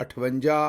58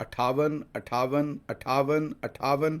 58 58 58 58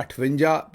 58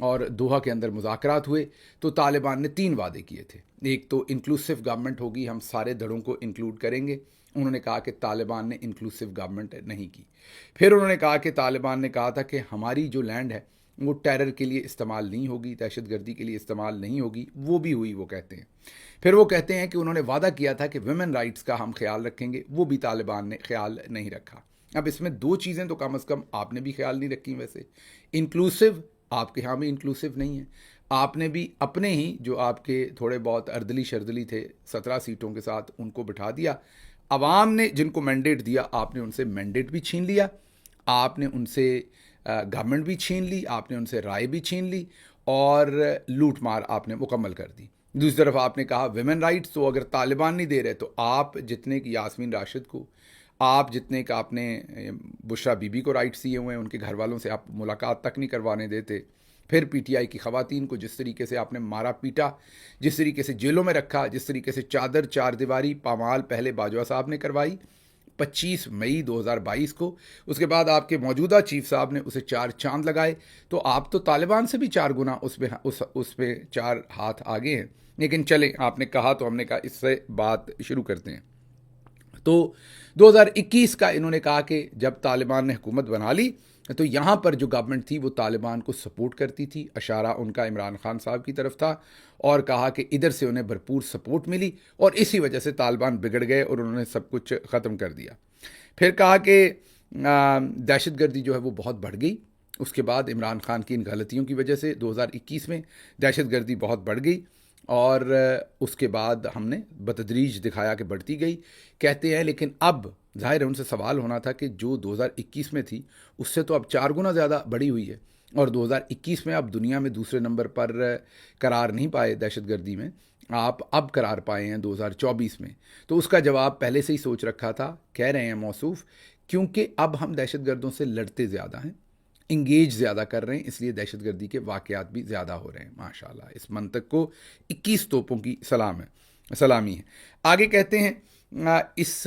اور دوحہ کے اندر مذاکرات ہوئے تو طالبان نے 3 وعدے کیے تھے. ایک تو انکلوسیو گورنمنٹ ہوگی, ہم سارے دھڑوں کو انکلوڈ کریں گے. انہوں نے کہا کہ طالبان نے انکلوسیو گورنمنٹ نہیں کی. پھر انہوں نے کہا کہ طالبان نے کہا تھا کہ ہماری جو لینڈ ہے وہ ٹیرر کے لیے استعمال نہیں ہوگی, دہشت گردی کے لیے استعمال نہیں ہوگی. وہ بھی ہوئی, وہ کہتے ہیں. پھر وہ کہتے ہیں کہ انہوں نے وعدہ کیا تھا کہ ویمن رائٹس کا ہم خیال رکھیں گے, وہ بھی طالبان نے خیال نہیں رکھا. اب اس میں 2 چیزیں تو کم از کم آپ نے بھی خیال نہیں رکھی. ویسے انکلوسیو آپ کے ہاں بھی انکلوسیو نہیں ہے. آپ نے بھی اپنے ہی جو آپ کے تھوڑے بہت اردلی شردلی تھے 17 سیٹوں کے ساتھ ان کو بٹھا دیا. عوام نے جن کو مینڈیٹ دیا آپ نے ان سے مینڈیٹ بھی چھین لیا, آپ نے ان سے گورنمنٹ بھی چھین لی, آپ نے ان سے رائے بھی چھین لی اور لوٹ مار آپ نے مکمل کر دی. دوسری طرف آپ نے کہا ویمن رائٹس تو اگر طالبان نہیں دے رہے تو آپ جتنے کی یاسمین راشد کو, آپ جتنے کا آپ نے بشرا بی بی کو رائٹس دیے ہوئے ہیں, ان کے گھر والوں سے آپ ملاقات تک نہیں کروانے دیتے. پھر پی ٹی آئی کی خواتین کو جس طریقے سے آپ نے مارا پیٹا, جس طریقے سے جیلوں میں رکھا, جس طریقے سے چادر 4 دیواری پامال پہلے باجوہ صاحب نے کروائی 25 مئی 2022 کو, اس کے بعد آپ کے موجودہ چیف صاحب نے اسے 4 چاند لگائے. تو آپ تو طالبان سے بھی 4 گنا اس پہ 4 ہاتھ آگے ہیں. لیکن چلیں, آپ نے کہا تو ہم نے کہا اس سے بات شروع کرتے ہیں. تو 2021 کا انہوں نے کہا کہ جب طالبان نے حکومت بنا لی تو یہاں پر جو گورنمنٹ تھی وہ طالبان کو سپورٹ کرتی تھی. اشارہ ان کا عمران خان صاحب کی طرف تھا اور کہا کہ ادھر سے انہیں بھرپور سپورٹ ملی اور اسی وجہ سے طالبان بگڑ گئے اور انہوں نے سب کچھ ختم کر دیا. پھر کہا کہ دہشت گردی جو ہے وہ بہت بڑھ گئی. اس کے بعد عمران خان کی ان غلطیوں کی وجہ سے 2021 میں دہشت گردی بہت بڑھ گئی اور اس کے بعد ہم نے بتدریج دکھایا کہ بڑھتی گئی. کہتے ہیں لیکن اب ظاہر ہے ان سے سوال ہونا تھا کہ جو 2021 میں تھی اس سے تو اب 4 گنا زیادہ بڑھی ہوئی ہے اور 2021 میں اب دنیا میں دوسرے نمبر پر قرار نہیں پائے دہشت گردی میں, آپ اب قرار پائے ہیں 2024 میں. تو اس کا جواب پہلے سے ہی سوچ رکھا تھا. کہہ رہے ہیں موصوف کیونکہ اب ہم دہشت گردوں سے لڑتے زیادہ ہیں, انگیج زیادہ کر رہے ہیں, اس لیے دہشت گردی کے واقعات بھی زیادہ ہو رہے ہیں. ماشاءاللہ اس منطق کو 21 توپوں کی سلامی ہے. آگے کہتے ہیں اس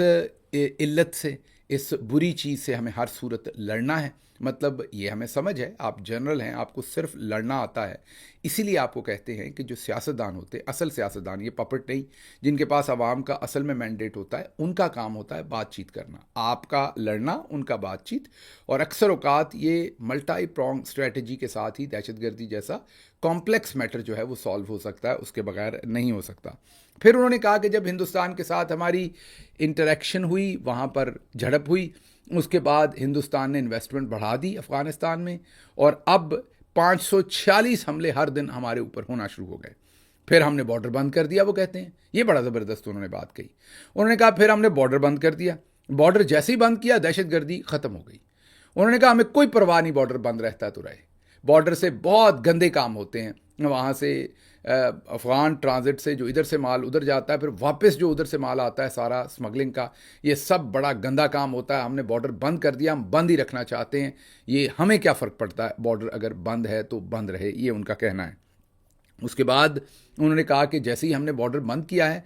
علت سے, اس بری چیز سے ہمیں ہر صورت لڑنا ہے. مطلب یہ ہمیں سمجھ ہے, آپ جنرل ہیں, آپ کو صرف لڑنا آتا ہے, اسی لیے آپ کو کہتے ہیں کہ جو سیاستدان ہوتے, اصل سیاستدان, یہ پپٹ نہیں, جن کے پاس عوام کا اصل میں مینڈیٹ ہوتا ہے, ان کا کام ہوتا ہے بات چیت کرنا, آپ کا لڑنا, ان کا بات چیت. اور اکثر اوقات یہ ملٹائی پرونگ اسٹریٹجی کے ساتھ ہی دہشت گردی جیسا کمپلیکس میٹر جو ہے وہ سالو ہو سکتا ہے, اس کے بغیر نہیں ہو سکتا. پھر انہوں نے کہا کہ جب ہندوستان کے ساتھ ہماری انٹریکشن ہوئی, وہاں پر جھڑپ ہوئی, اس کے بعد ہندوستان نے انویسٹمنٹ بڑھا دی افغانستان میں اور اب 546 حملے ہر دن ہمارے اوپر ہونا شروع ہو گئے. پھر ہم نے بارڈر بند کر دیا. وہ کہتے ہیں یہ بڑا زبردست انہوں نے بات کہی. انہوں نے کہا پھر ہم نے بارڈر بند کر دیا, بارڈر جیسے ہی بند کیا دہشت گردی ختم ہو گئی. انہوں نے کہا ہمیں کوئی پرواہ نہیں, بارڈر بند رہتا تو رہے, بارڈر سے بہت گندے کام ہوتے ہیں, وہاں سے افغان ٹرانزٹ سے جو ادھر سے مال ادھر جاتا ہے, پھر واپس جو ادھر سے مال آتا ہے سارا سمگلنگ کا, یہ سب بڑا گندا کام ہوتا ہے. ہم نے بارڈر بند کر دیا, ہم بند ہی رکھنا چاہتے ہیں, یہ ہمیں کیا فرق پڑتا ہے, بارڈر اگر بند ہے تو بند رہے, یہ ان کا کہنا ہے. اس کے بعد انہوں نے کہا کہ جیسے ہی ہم نے بارڈر بند کیا ہے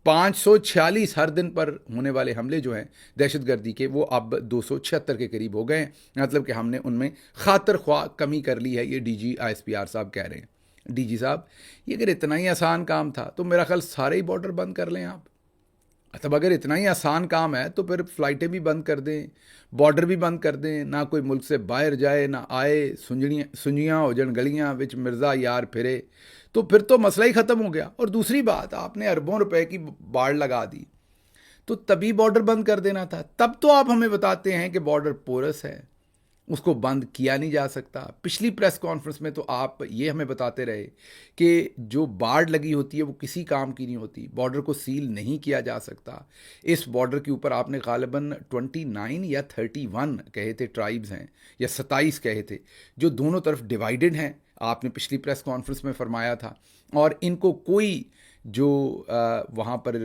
546 ہر دن پر ہونے والے حملے جو ہیں دہشت گردی کے وہ اب 276 کے قریب ہو گئے ہیں. مطلب کہ ہم نے ان میں خاطر خواہ کمی کر لی ہے, یہ D G I S P R صاحب کہہ رہے ہیں. ڈی جی صاحب یہ اگر اتنا ہی آسان کام تھا تو میرا خیال سارے ہی بارڈر بند کر لیں آپ. مطلب اگر اتنا ہی آسان کام ہے تو پھر فلائٹیں بھی بند کر دیں, بارڈر بھی بند کر دیں, نہ کوئی ملک سے باہر جائے نہ آئے, سنجیاں ہو جن گلیاں وچ مرزا یار پھرے, تو پھر تو مسئلہ ہی ختم ہو گیا. اور دوسری بات, آپ نے اربوں روپے کی باڑ لگا دی تو تبھی بارڈر بند کر دینا تھا. تب تو آپ ہمیں بتاتے ہیں کہ بارڈر پورس ہے, اس کو بند کیا نہیں جا سکتا. پچھلی پریس کانفرنس میں تو آپ یہ ہمیں بتاتے رہے کہ جو باڑ لگی ہوتی ہے وہ کسی کام کی نہیں ہوتی, بارڈر کو سیل نہیں کیا جا سکتا. اس بارڈر کے اوپر آپ نے غالباً 29 یا 31 کہے تھے ٹرائبز ہیں, یا 27 کہے تھے, جو دونوں طرف ڈیوائیڈڈ ہیں, آپ نے پچھلی پریس کانفرنس میں فرمایا تھا. اور ان کو کوئی جو وہاں پر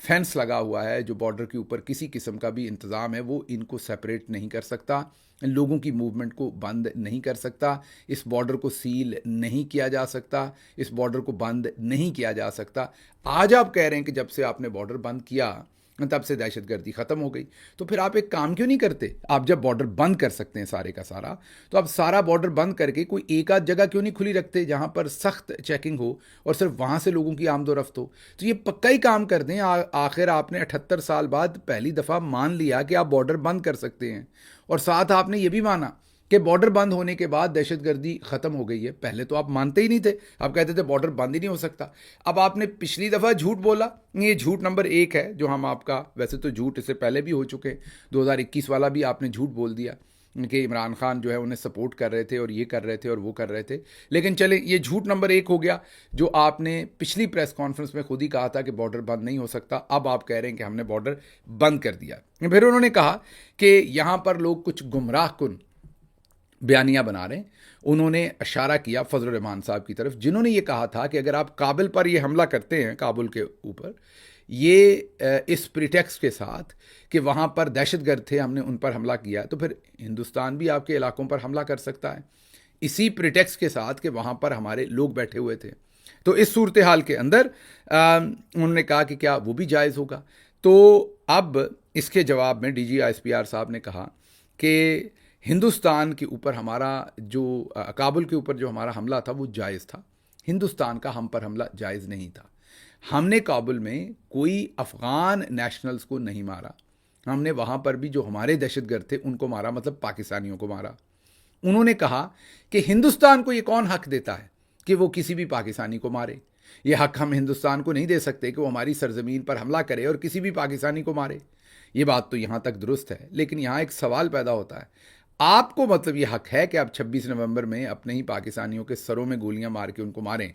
فینس لگا ہوا ہے, جو بارڈر کے اوپر کسی قسم کا بھی انتظام ہے, وہ ان کو سیپریٹ نہیں کر سکتا, لوگوں کی موومنٹ کو بند نہیں کر سکتا, اس بارڈر کو سیل نہیں کیا جا سکتا, اس بارڈر کو بند نہیں کیا جا سکتا. آج آپ کہہ رہے ہیں کہ جب سے آپ نے بارڈر بند کیا تب سے دہشت گردی ختم ہو گئی. تو پھر آپ ایک کام کیوں نہیں کرتے؟ آپ جب بارڈر بند کر سکتے ہیں سارے کا سارا، تو آپ سارا بارڈر بند کر کے کوئی ایک آدھ جگہ کیوں نہیں کھلی رکھتے جہاں پر سخت چیکنگ ہو اور صرف وہاں سے لوگوں کی آمد و رفت ہو؟ تو یہ پکا ہی کام کر دیں. آخر آپ نے 78 سال بعد پہلی دفعہ مان لیا کہ آپ بارڈر بند کر سکتے ہیں، اور ساتھ آپ نے یہ بھی مانا کہ بارڈر بند ہونے کے بعد دہشت گردی ختم ہو گئی ہے. پہلے تو آپ مانتے ہی نہیں تھے، آپ کہتے تھے بارڈر بند ہی نہیں ہو سکتا. اب آپ نے پچھلی دفعہ جھوٹ بولا، یہ جھوٹ نمبر 1 ہے جو ہم آپ کا، ویسے تو جھوٹ اس سے پہلے بھی ہو چکے ہیں، 2021 والا بھی آپ نے جھوٹ بول دیا کہ عمران خان جو ہے انہیں سپورٹ کر رہے تھے اور یہ کر رہے تھے اور وہ کر رہے تھے. لیکن چلیں، یہ جھوٹ نمبر 1 ہو گیا جو آپ نے پچھلی پریس کانفرنس میں خود ہی کہا تھا کہ بارڈر بند نہیں ہو سکتا. اب آپ کہہ رہے ہیں کہ ہم نے بارڈر بند کر دیا. پھر انہوں نے کہا کہ یہاں پر لوگ کچھ گمراہ کن بیانیہ بنا رہے ہیں. انہوں نے اشارہ کیا فضل الرحمان صاحب کی طرف، جنہوں نے یہ کہا تھا کہ اگر آپ کابل پر یہ حملہ کرتے ہیں، کابل کے اوپر، یہ اس پریٹیکسٹ کے ساتھ کہ وہاں پر دہشت گرد تھے، ہم نے ان پر حملہ کیا، تو پھر ہندوستان بھی آپ کے علاقوں پر حملہ کر سکتا ہے اسی پریٹیکسٹ کے ساتھ کہ وہاں پر ہمارے لوگ بیٹھے ہوئے تھے. تو اس صورتحال کے اندر انہوں نے کہا کہ کیا وہ بھی جائز ہوگا. تو اب اس کے جواب میں D G I S P R صاحب نے کہا کہ ہندوستان کے اوپر ہمارا جو کابل کے اوپر جو ہمارا حملہ تھا وہ جائز تھا، ہندوستان کا ہم پر حملہ جائز نہیں تھا. ہم نے کابل میں کوئی افغان نیشنلز کو نہیں مارا، ہم نے وہاں پر بھی جو ہمارے دہشت گرد تھے ان کو مارا، مطلب پاکستانیوں کو مارا. انہوں نے کہا کہ ہندوستان کو یہ کون حق دیتا ہے کہ وہ کسی بھی پاکستانی کو مارے؟ یہ حق ہم ہندوستان کو نہیں دے سکتے کہ وہ ہماری سرزمین پر حملہ کرے اور کسی بھی پاکستانی کو مارے. یہ بات تو یہاں تک درست ہے، لیکن یہاں ایک سوال پیدا ہوتا ہے، آپ کو مطلب یہ حق ہے کہ آپ 26 نومبر میں اپنے ہی پاکستانیوں کے سروں میں گولیاں مار کے ان کو ماریں؟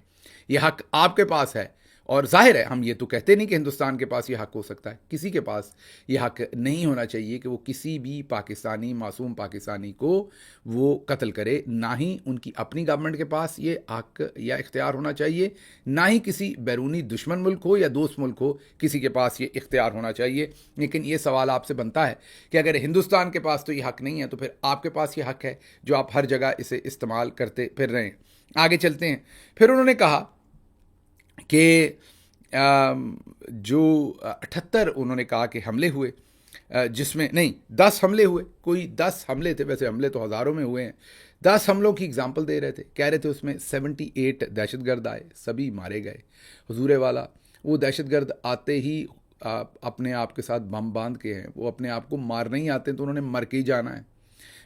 یہ حق آپ کے پاس ہے. اور ظاہر ہے ہم یہ تو کہتے نہیں کہ ہندوستان کے پاس یہ حق ہو سکتا ہے، کسی کے پاس یہ حق نہیں ہونا چاہیے کہ وہ کسی بھی پاکستانی، معصوم پاکستانی کو وہ قتل کرے. نہ ہی ان کی اپنی گورنمنٹ کے پاس یہ حق یا اختیار ہونا چاہیے، نہ ہی کسی بیرونی دشمن ملک ہو یا دوست ملک ہو کسی کے پاس یہ اختیار ہونا چاہیے. لیکن یہ سوال آپ سے بنتا ہے کہ اگر ہندوستان کے پاس تو یہ حق نہیں ہے تو پھر آپ کے پاس یہ حق ہے جو آپ ہر جگہ اسے استعمال کرتے پھر رہے ہیں. آگے چلتے ہیں. پھر انہوں نے کہا کہ جو 78 انہوں نے کہا کہ حملے ہوئے، جس میں نہیں 10 حملے ہوئے، کوئی 10 حملے تھے، ویسے حملے تو ہزاروں میں ہوئے ہیں. 10 حملوں کی اگزامپل دے رہے تھے، کہہ رہے تھے اس میں 78 دہشت گرد آئے، سبھی مارے گئے. حضور والا وہ دہشت گرد آتے ہی اپنے آپ کے ساتھ بم باندھ کے ہیں، وہ اپنے آپ کو مارنے ہی آتے ہیں تو انہوں نے مر کے ہی جانا ہے.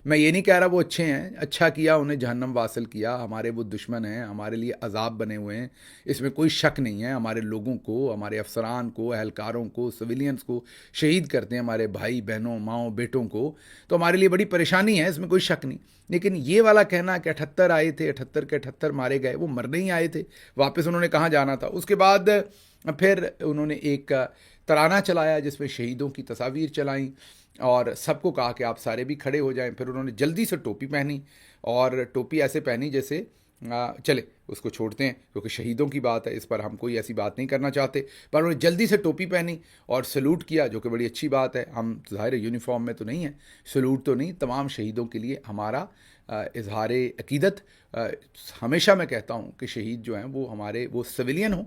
میں یہ نہیں کہہ رہا وہ اچھے ہیں، اچھا کیا انہیں جہنم واصل کیا، ہمارے وہ دشمن ہیں، ہمارے لیے عذاب بنے ہوئے ہیں، اس میں کوئی شک نہیں ہے. ہمارے لوگوں کو، ہمارے افسران کو، اہلکاروں کو، سویلینز کو شہید کرتے ہیں، ہمارے بھائی بہنوں، ماؤں، بیٹوں کو، تو ہمارے لیے بڑی پریشانی ہے، اس میں کوئی شک نہیں. لیکن یہ والا کہنا کہ 78 آئے تھے، 78 کے 78 مارے گئے، وہ مرنے ہی آئے تھے، واپس انہوں نے کہاں جانا تھا. اس کے بعد پھر انہوں نے ایک ترانہ چلایا جس میں شہیدوں کی تصاویر چلائیں اور سب کو کہا کہ آپ سارے بھی کھڑے ہو جائیں. پھر انہوں نے جلدی سے ٹوپی پہنی، اور ٹوپی ایسے پہنی جیسے چلے اس کو چھوڑتے ہیں کیونکہ شہیدوں کی بات ہے، اس پر ہم کوئی ایسی بات نہیں کرنا چاہتے. پر انہوں نے جلدی سے ٹوپی پہنی اور سلوٹ کیا، جو کہ بڑی اچھی بات ہے. ہم ظاہر یونیفارم میں تو نہیں ہیں، سلوٹ تو نہیں. تمام شہیدوں کے لیے ہمارا اظہار عقیدت. ہمیشہ میں کہتا ہوں کہ شہید جو ہیں وہ ہمارے، وہ سویلین ہوں،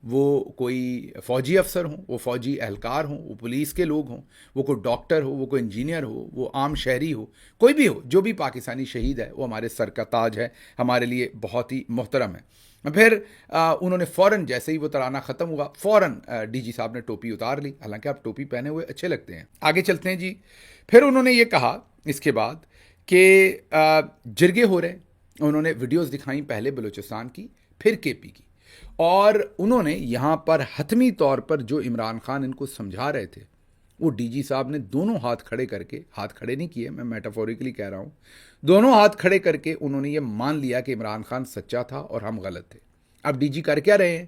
وہ کوئی فوجی افسر ہوں، وہ فوجی اہلکار ہوں، وہ پولیس کے لوگ ہوں، وہ کوئی ڈاکٹر ہو، وہ کوئی انجینئر ہو، وہ عام شہری ہو، کوئی بھی ہو، جو بھی پاکستانی شہید ہے وہ ہمارے سر کا تاج ہے، ہمارے لیے بہت ہی محترم ہے. پھر انہوں نے فوراً جیسے ہی وہ ترانہ ختم ہوا فوراً ڈی جی صاحب نے ٹوپی اتار لی، حالانکہ آپ ٹوپی پہنے ہوئے اچھے لگتے ہیں. آگے چلتے ہیں جی. پھر انہوں نے یہ کہا اس کے بعد کہ جرگے ہو رہے ہیں. انہوں نے ویڈیوز دکھائیں، پہلے بلوچستان کی، پھر کے پی کی، اور انہوں نے یہاں پر حتمی طور پر جو عمران خان ان کو سمجھا رہے تھے وہ ڈی جی صاحب نے دونوں ہاتھ کھڑے کر کے، ہاتھ کھڑے نہیں کیے، میں میٹافوریکلی کہہ رہا ہوں، دونوں ہاتھ کھڑے کر کے انہوں نے یہ مان لیا کہ عمران خان سچا تھا اور ہم غلط تھے. اب ڈی جی کر کیا رہے ہیں؟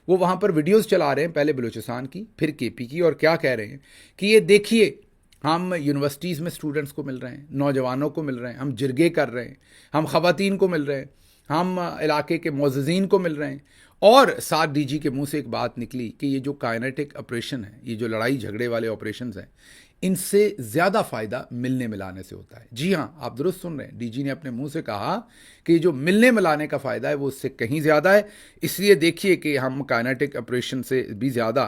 وہ وہاں پر ویڈیوز چلا رہے ہیں، پہلے بلوچستان کی پھر کے پی کی، اور کیا کہہ رہے ہیں کہ یہ دیکھیے ہم یونیورسٹیز میں اسٹوڈنٹس کو مل رہے ہیں، نوجوانوں کو مل رہے ہیں، ہم جرگے کر رہے ہیں، ہم خواتین کو مل رہے ہیں، ہم علاقے کے معززین کو مل رہے ہیں. اور ساتھ ڈی جی کے منہ سے ایک بات نکلی کہ یہ جو کائنیٹک آپریشن ہے، یہ جو لڑائی جھگڑے والے آپریشنز ہیں، ان سے زیادہ فائدہ ملنے ملانے سے ہوتا ہے. جی ہاں، آپ درست سن رہے ہیں، ڈی جی نے اپنے منہ سے کہا کہ جو ملنے ملانے کا فائدہ ہے وہ اس سے کہیں زیادہ ہے. اس لیے دیکھیے کہ ہم کائنیٹک آپریشن سے بھی زیادہ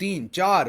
3 4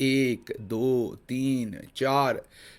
1 2 3 4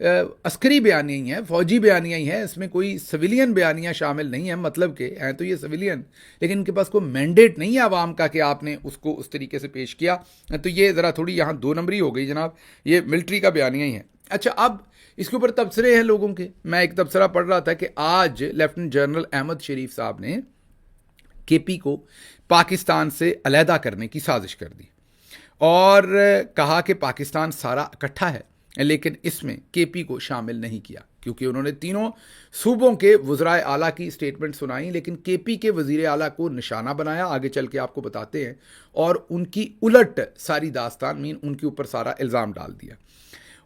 عسکری بیانیاں ہی ہیں، فوجی بیانیاں ہی ہیں، اس میں کوئی سویلین بیانیاں شامل نہیں ہیں، مطلب کہ ہیں تو یہ سویلین، لیکن ان کے پاس کوئی مینڈیٹ نہیں ہے عوام کا کہ آپ نے اس کو اس طریقے سے پیش کیا. تو یہ ذرا تھوڑی یہاں دو نمبری ہو گئی جناب، یہ ملٹری کا بیانیاں ہی ہیں. اچھا، اب اس کے اوپر تبصرے ہیں لوگوں کے. میں ایک تبصرہ پڑھ رہا تھا کہ آج لیفٹنٹ جنرل احمد شریف صاحب نے کے پی کو پاکستان سے علیحدہ کرنے کی سازش کر دی اور کہا کہ پاکستان سارا اکٹھا ہے، لیکن اس میں کے پی کو شامل نہیں کیا، کیونکہ انہوں نے تینوں صوبوں کے وزرائے اعلیٰ کی اسٹیٹمنٹ سنائیں، لیکن کے پی کے وزیر اعلیٰ کو نشانہ بنایا. آگے چل کے آپ کو بتاتے ہیں. اور ان کی الٹ ساری داستان میں ان کے اوپر سارا الزام ڈال دیا.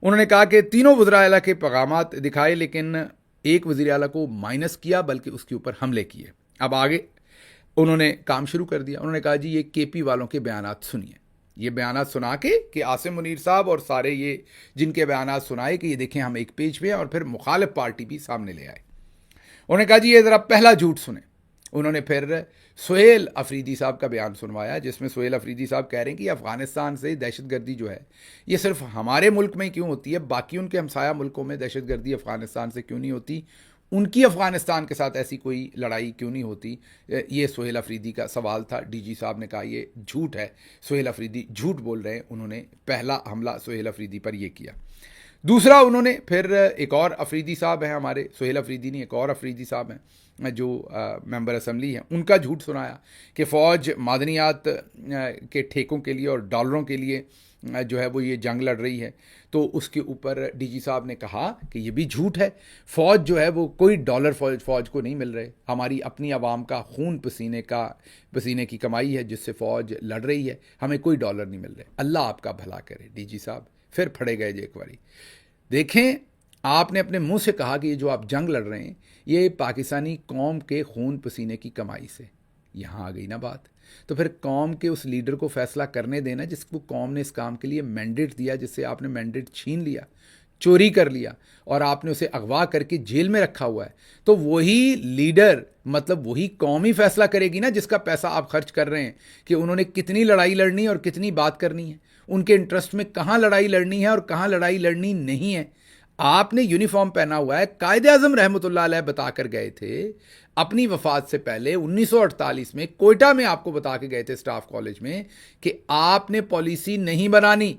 انہوں نے کہا کہ تینوں وزرائے اعلیٰ کے پیغامات دکھائے، لیکن ایک وزیر اعلیٰ کو مائنس کیا، بلکہ اس کے اوپر حملے کیے. اب آگے انہوں نے کام شروع کر دیا. انہوں نے کہا جی یہ کے پی والوں کے بیانات سنیے. یہ بیانات سنا کے کہ عاصم منیر صاحب اور سارے یہ جن کے بیانات سنائے کہ یہ دیکھیں ہم ایک پیج پہ ہیں، اور پھر مخالف پارٹی بھی سامنے لے آئے. انہوں نے کہا جی یہ ذرا پہلا جھوٹ سنیں. انہوں نے پھر سہیل افریدی صاحب کا بیان سنوایا، جس میں سہیل افریدی صاحب کہہ رہے ہیں کہ افغانستان سے دہشت گردی جو ہے یہ صرف ہمارے ملک میں کیوں ہوتی ہے، باقی ان کے ہمسایہ ملکوں میں دہشت گردی افغانستان سے کیوں نہیں ہوتی، ان کی افغانستان کے ساتھ ایسی کوئی لڑائی کیوں نہیں ہوتی. یہ سہیل افریدی کا سوال تھا. ڈی جی صاحب نے کہا یہ جھوٹ ہے، سہیل افریدی جھوٹ بول رہے ہیں. انہوں نے پہلا حملہ سہیل افریدی پر یہ کیا. دوسرا انہوں نے پھر ایک اور افریدی صاحب ہیں ہمارے، سہیل افریدی نہیں، ایک اور افریدی صاحب ہیں جو ممبر اسمبلی ہیں، ان کا جھوٹ سنایا کہ فوج معدنیات کے ٹھیکوں کے لیے اور ڈالروں کے لیے جو ہے وہ یہ جنگ لڑ رہی ہے. تو اس کے اوپر ڈی جی صاحب نے کہا کہ یہ بھی جھوٹ ہے، فوج جو ہے وہ کوئی ڈالر فوج کو نہیں مل رہے، ہماری اپنی عوام کا خون پسینے کی کمائی ہے جس سے فوج لڑ رہی ہے، ہمیں کوئی ڈالر نہیں مل رہے. اللہ آپ کا بھلا کرے ڈی جی صاحب. پھر پھڑے گئے جی ایک باری. دیکھیں آپ نے اپنے منہ سے کہا کہ یہ جو آپ جنگ لڑ رہے ہیں یہ پاکستانی قوم کے خون پسینے کی کمائی سے. یہاں آ گئی نا بات. تو پھر قوم کے اس لیڈر کو فیصلہ کرنے دینا جس کو قوم نے اس کام کے لیے مینڈیٹ دیا، جس سے آپ نے مینڈیٹ چھین لیا، چوری کر لیا، اور آپ نے اسے اغوا کر کے جیل میں رکھا ہوا ہے. تو وہی لیڈر، مطلب وہی قوم ہی فیصلہ کرے گی نا جس کا پیسہ آپ خرچ کر رہے ہیں کہ انہوں نے کتنی لڑائی لڑنی ہے اور کتنی بات کرنی ہے، ان کے انٹرسٹ میں کہاں لڑائی لڑنی ہے اور کہاں لڑائی لڑنی نہیں ہے. آپ نے یونیفارم پہنا ہوا ہے. قائد اعظم رحمۃ اللہ علیہ بتا کر گئے تھے اپنی وفات سے پہلے 1948 میں کوئٹہ میں، آپ کو بتا کے گئے تھے اسٹاف کالج میں کہ آپ نے پالیسی نہیں بنانی،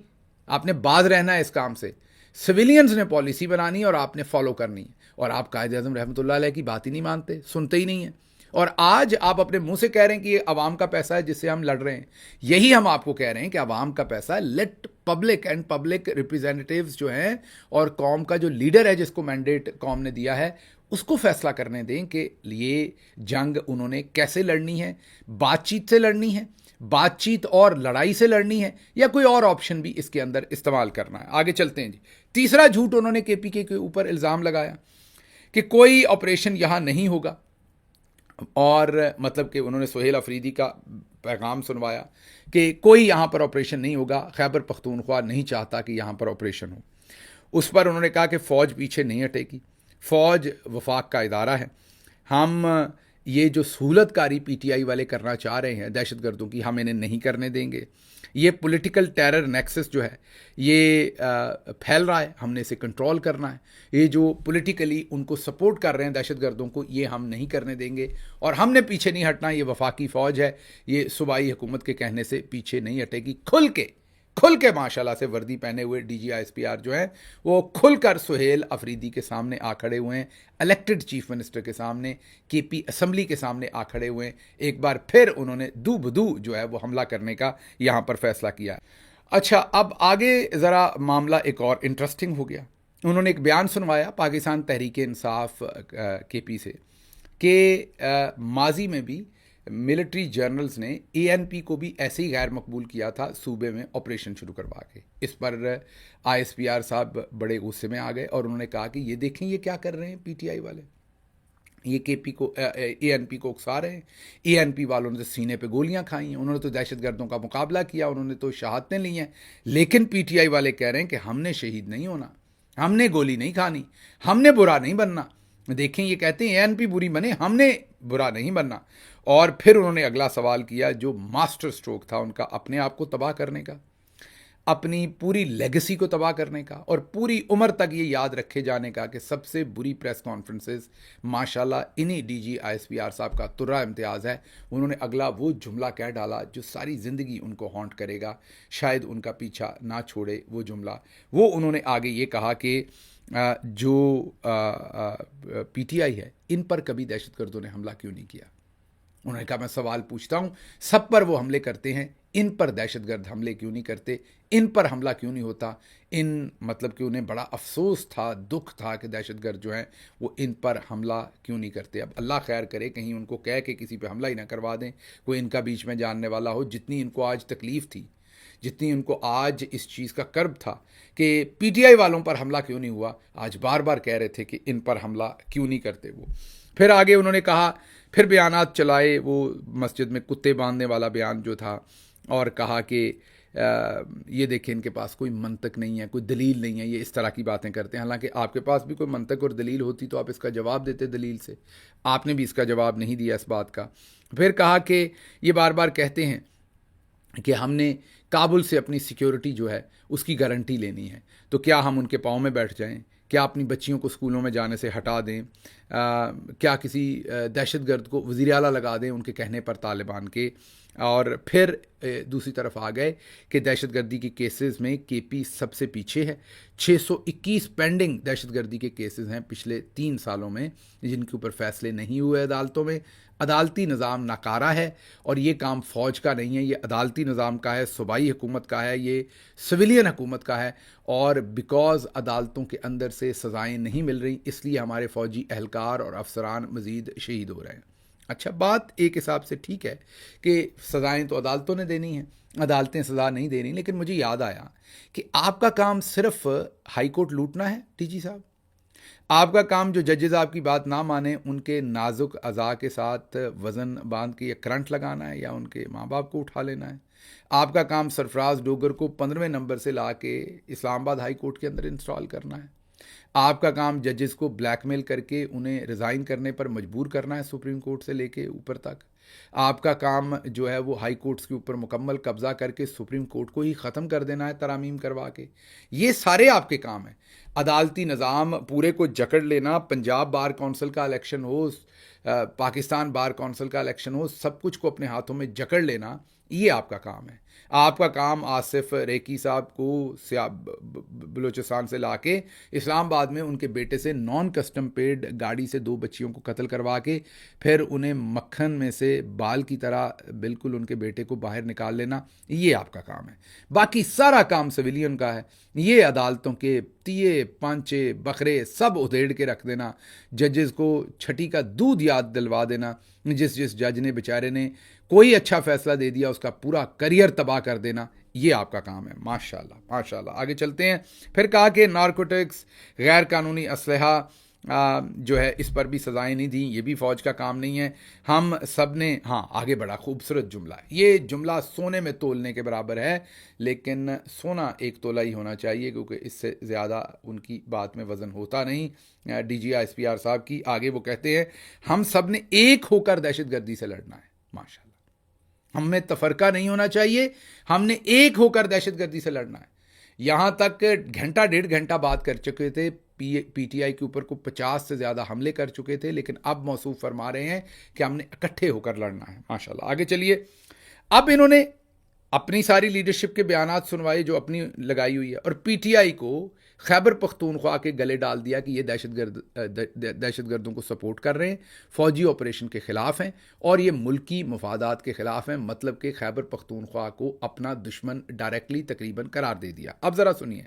آپ نے باز رہنا ہے اس کام سے. سویلینز نے پالیسی بنانی اور آپ نے فالو کرنی ہے. اور آپ قائد اعظم رحمۃ اللہ علیہ کی بات ہی نہیں مانتے، سنتے ہی نہیں ہیں. اور آج آپ اپنے منہ سے کہہ رہے ہیں کہ یہ عوام کا پیسہ ہے جس سے ہم لڑ رہے ہیں. یہی ہم آپ کو کہہ رہے ہیں کہ عوام کا پیسہ ہے. لیٹ پبلک اینڈ پبلک ریپریزنٹیوز جو ہیں اور قوم کا جو لیڈر ہے جس کو مینڈیٹ قوم نے دیا ہے اس کو فیصلہ کرنے دیں کہ یہ جنگ انہوں نے کیسے لڑنی ہے. بات چیت سے لڑنی ہے، بات چیت اور لڑائی سے لڑنی ہے، یا کوئی اور آپشن بھی اس کے اندر استعمال کرنا ہے. آگے چلتے ہیں جی. تیسرا جھوٹ انہوں نے کے پی کے اوپر الزام لگایا کہ کوئی آپریشن یہاں نہیں ہوگا. اور مطلب کہ انہوں نے سہیل افریدی کا پیغام سنوایا کہ کوئی یہاں پر آپریشن نہیں ہوگا، خیبر پختونخوا نہیں چاہتا کہ یہاں پر آپریشن ہو. اس پر انہوں نے کہا کہ فوج پیچھے نہیں ہٹے گی، فوج وفاق کا ادارہ ہے، ہم یہ جو سہولت کاری پی ٹی آئی والے کرنا چاہ رہے ہیں دہشت گردوں کی، ہم انہیں نہیں کرنے دیں گے. یہ پولیٹیکل ٹیرر نیکسس جو ہے یہ پھیل رہا ہے، ہم نے اسے کنٹرول کرنا ہے. یہ جو پولیٹیکلی ان کو سپورٹ کر رہے ہیں دہشت گردوں کو، یہ ہم نہیں کرنے دیں گے، اور ہم نے پیچھے نہیں ہٹنا. یہ وفاقی فوج ہے، یہ صوبائی حکومت کے کہنے سے پیچھے نہیں ہٹے گی. کھل کے ماشاءاللہ سے وردی پہنے ہوئے D G I S P R جو ہیں وہ کھل کر سہیل افریدی کے سامنے آ کھڑے ہوئے ہیں، الیکٹڈ چیف منسٹر کے سامنے، کے پی اسمبلی کے سامنے آ کھڑے ہوئے ہیں. ایک بار پھر انہوں نے دو بدو جو ہے وہ حملہ کرنے کا یہاں پر فیصلہ کیا. اچھا، اب آگے ذرا معاملہ ایک اور انٹرسٹنگ ہو گیا. انہوں نے ایک بیان سنوایا پاکستان تحریک انصاف کے پی سے کہ ماضی میں بھی ملٹری جرنلز نے اے این پی کو بھی ایسے ہی غیر مقبول کیا تھا صوبے میں آپریشن شروع کروا کے. اس پر آئی ایس پی آر صاحب بڑے غصے میں آ گئے اور انہوں نے کہا کہ یہ دیکھیں یہ کیا کر رہے ہیں پی ٹی آئی والے، یہ کے پی کو اے این پی کو اکسا رہے ہیں. اے این پی والوں نے سینے پہ گولیاں کھائی ہیں، انہوں نے تو دہشت گردوں کا مقابلہ کیا، انہوں نے تو شہادتیں لی ہیں. لیکن پی ٹی آئی والے کہہ رہے ہیں کہ ہم نے شہید نہیں ہونا، ہم نے گولی نہیں کھانی، ہم نے برا نہیں بننا. دیکھیں یہ کہتے ہیں اے این پی بری بنے، ہم نے برا نہیں بننا. اور پھر انہوں نے اگلا سوال کیا جو ماسٹر سٹروک تھا ان کا اپنے آپ کو تباہ کرنے کا. اپنی پوری لیگسی کو تباہ کرنے کا اور پوری عمر تک یہ یاد رکھے جانے کا کہ سب سے بری پریس کانفرنسز ماشاءاللہ انہی D G I S P R صاحب کا ترہ امتیاز ہے. انہوں نے اگلا وہ جملہ کہہ ڈالا جو ساری زندگی ان کو ہانٹ کرے گا, شاید ان کا پیچھا نہ چھوڑے وہ جملہ. وہ انہوں نے آگے یہ کہا کہ جو پی ٹی آئی ہے ان پر کبھی دہشت گردوں نے حملہ کیوں نہیں کیا. انہوں نے کہا میں سوال پوچھتا ہوں, سب پر وہ حملے کرتے ہیں, ان پر دہشت گرد حملے کیوں نہیں کرتے, ان پر حملہ کیوں نہیں ہوتا. مطلب کہ انہیں بڑا افسوس تھا, دکھ تھا کہ دہشت گرد جو ہیں وہ ان پر حملہ کیوں نہیں کرتے. اب اللہ خیر کرے کہیں ان کو کہہ کے کسی پہ حملہ ہی نہ کروا دیں, کوئی ان کا بیچ میں جاننے والا ہو. جتنی ان کو آج تکلیف تھی, جتنی ان کو آج اس چیز کا کرب تھا کہ پی ٹی آئی والوں پر حملہ کیوں نہیں ہوا, آج بار بار کہہ رہے تھے کہ ان پر حملہ کیوں نہیں کرتے وہ. پھر آگے انہوں نے کہا, پھر بیانات چلائے, وہ مسجد میں کتے باندھنے والا بیان جو تھا, اور کہا کہ یہ دیکھیں ان کے پاس کوئی منطق نہیں ہے, کوئی دلیل نہیں ہے, یہ اس طرح کی باتیں کرتے ہیں. حالانکہ آپ کے پاس بھی کوئی منطق اور دلیل ہوتی تو آپ اس کا جواب دیتے دلیل سے. آپ نے بھی اس کا جواب نہیں دیا اس بات کا. پھر کہا کہ یہ بار بار کہتے ہیں کہ ہم نے کابل سے اپنی سیکیورٹی جو ہے اس کی گارنٹی لینی ہے, تو کیا ہم ان کے پاؤں میں بیٹھ جائیں, کیا اپنی بچیوں کو اسکولوں میں جانے سے ہٹا دیں, کیا کسی دہشت گرد کو وزیر اعلیٰ لگا دیں ان کے کہنے پر طالبان کے. اور پھر دوسری طرف آ گئے کہ دہشت گردی کے کیسز میں کے پی سب سے پیچھے ہے. 621 پینڈنگ دہشت گردی کے کیسز ہیں پچھلے 3 سالوں میں, جن کے اوپر فیصلے نہیں ہوئے عدالتوں میں. عدالتی نظام ناکارہ ہے, اور یہ کام فوج کا نہیں ہے, یہ عدالتی نظام کا ہے, صوبائی حکومت کا ہے, یہ سویلین حکومت کا ہے. اور بیکاز عدالتوں کے اندر سے سزائیں نہیں مل رہی, اس لیے ہمارے فوجی اہلکار اور افسران مزید شہید ہو رہے ہیں. اچھا, بات ایک حساب سے ٹھیک ہے کہ سزائیں تو عدالتوں نے دینی ہیں, عدالتیں سزا نہیں دے رہی, لیکن مجھے یاد آیا کہ آپ کا کام صرف ہائی کورٹ لوٹنا ہے ٹی جی صاحب. آپ کا کام جو ججز آپ کی بات نہ مانیں ان کے نازک اعضاء کے ساتھ وزن باندھ کے یا کرنٹ لگانا ہے, یا ان کے ماں باپ کو اٹھا لینا ہے. آپ کا کام سرفراز ڈوگر کو 15ویں نمبر سے لا کے اسلام آباد ہائی کورٹ کے اندر انسٹال کرنا ہے. آپ کا کام ججز کو بلیک میل کر کے انہیں ریزائن کرنے پر مجبور کرنا ہے, سپریم کورٹ سے لے کے اوپر تک. آپ کا کام جو ہے وہ ہائی کورٹس کے اوپر مکمل قبضہ کر کے سپریم کورٹ کو ہی ختم کر دینا ہے ترامیم کروا کے. یہ سارے آپ کے کام ہیں. عدالتی نظام پورے کو جکڑ لینا, پنجاب بار کونسل کا الیکشن ہو, پاکستان بار کونسل کا الیکشن ہو, سب کچھ کو اپنے ہاتھوں میں جکڑ لینا, یہ آپ کا کام ہے. آپ کا کام آصف ریکی صاحب کو بلوچستان سے لا کے اسلام آباد میں ان کے بیٹے سے نان کسٹم پیڈ گاڑی سے 2 بچیوں کو قتل کروا کے پھر انہیں مکھن میں سے بال کی طرح بالکل ان کے بیٹے کو باہر نکال لینا, یہ آپ کا کام ہے. باقی سارا کام سویلین کا ہے. یہ عدالتوں کے تیے پانچے بکرے سب ادھیڑ کے رکھ دینا, ججز کو چھٹی کا دودھ یاد دلوا دینا, جس جج نے بیچارے نے کوئی اچھا فیصلہ دے دیا اس کا پورا کریئر تباہ کر دینا, یہ آپ کا کام ہے. ماشاءاللہ ماشاءاللہ. آگے چلتے ہیں. پھر کہا کہ نارکوٹکس, غیر قانونی اسلحہ جو ہے اس پر بھی سزائیں نہیں دیں, یہ بھی فوج کا کام نہیں ہے. ہم سب نے, ہاں آگے بڑا خوبصورت جملہ ہے, یہ جملہ سونے میں تولنے کے برابر ہے, لیکن سونا 1 تولہ ہی ہونا چاہیے کیونکہ اس سے زیادہ ان کی بات میں وزن ہوتا نہیں D G I S P R صاحب کی. آگے وہ کہتے ہیں ہم سب نے ایک ہو کر دہشت گردی سے لڑنا ہے. ماشاءاللہ, ہم میں تفرقہ نہیں ہونا چاہیے, ہم نے ایک ہو کر دہشت گردی سے لڑنا ہے. یہاں تک گھنٹہ 1.5 گھنٹہ بات کر چکے تھے, پی ٹی آئی کے اوپر کو 50 سے زیادہ حملے کر چکے تھے, لیکن اب موصوف فرما رہے ہیں کہ ہم نے اکٹھے ہو کر لڑنا ہے. ماشاءاللہ. آگے چلیے. اب انہوں نے اپنی ساری لیڈرشپ کے بیانات سنوائے جو اپنی لگائی ہوئی ہے, اور پی ٹی آئی کو خیبر پختونخوا کے گلے ڈال دیا کہ یہ دہشت گردوں کو سپورٹ کر رہے ہیں, فوجی آپریشن کے خلاف ہیں, اور یہ ملکی مفادات کے خلاف ہیں. مطلب کہ خیبر پختونخوا کو اپنا دشمن ڈائریکٹلی تقریباً قرار دے دیا. اب ذرا سنیے,